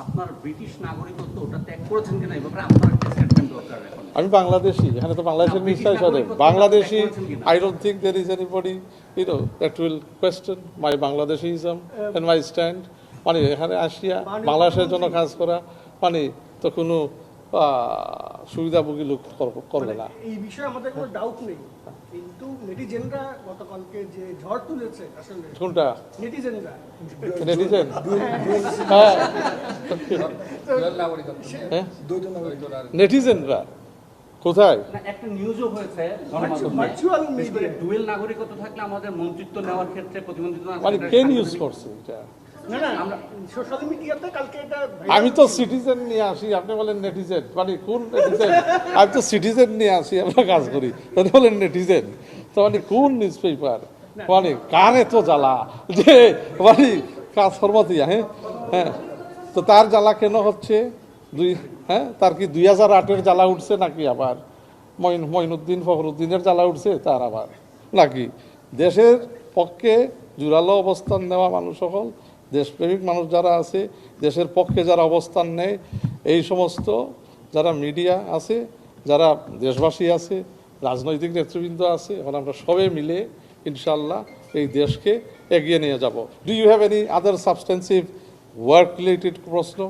আপনার ব্রিটিশ নাগরিকত্ব ওটা ত্যাগ করেছেন কিনা এই ব্যাপারে আপনার একটা স্টেটমেন্ট দরকার এখন। আমি বাংলাদেশি, এখানে তো বাংলাদেশের মিনিস্টার সাথে Bangladeshi. I don't think there is anybody that will question my Bangladeshism and my stand। মানে এখানে আসিয়া বাংলাদেশের জন্য কাজ করা মানে তো কোনো সুবিধাভোগী লোক করবে না। এই বিষয়ে আমাদের কোনো ডাউট নেই, কিন্তু নেটিজেনরা গতকালকে যে ঝড় তুলেছে আসলে কোনটা নেটিজেনরা নেটিজেন? হ্যাঁ, নেটিজেনরা কোথায়? না, একটা নিউজও হয়েছে ভার্চুয়াল মিডিয়া ডুয়েল নাগরিকত্ব থাকলে আমাদের মন্ত্রিত্ব নেওয়ার ক্ষেত্রে প্রতিবন্ধিত মানে কে নিউজ করছে এটা? না না আমরা সোশ্যাল মিডিয়াতে কালকে এটা আমি তো সিটিজেন নিয়ে আসি, আপনি বলেন নেটিজেন। মানে কোন নেটিজেন? আমি তো সিটিজেন নিয়ে আসি, আমরা কাজ করি, আপনি বলেন নেটিজেন। তো মানে কোন নিউজ পেপার? মানে কার এত জ্বালা যে মানে কাজ সর্বতিয়া? হ্যাঁ হ্যাঁ, তো তার জ্বালা কেন হচ্ছে? তার কি 2008-এর জ্বালা উঠছে নাকি আবার মঈনুদ্দিন ফখরুদ্দিনের জ্বালা উঠছে তার আবার নাকি? দেশের পক্ষে জোরালো অবস্থান নেওয়া মানুষ সকল, দেশপ্রেমিক মানুষ যারা আছে, দেশের পক্ষে যারা অবস্থান নেয়, এই সমস্ত যারা মিডিয়া আছে, যারা দেশবাসী আছে, রাজনৈতিক নেতৃবৃন্দ আছে, এখন আমরা সবাই মিলে ইনশাল্লাহ এই দেশকে এগিয়ে নিয়ে যাব। Do you have any other substantive work related প্রশ্ন?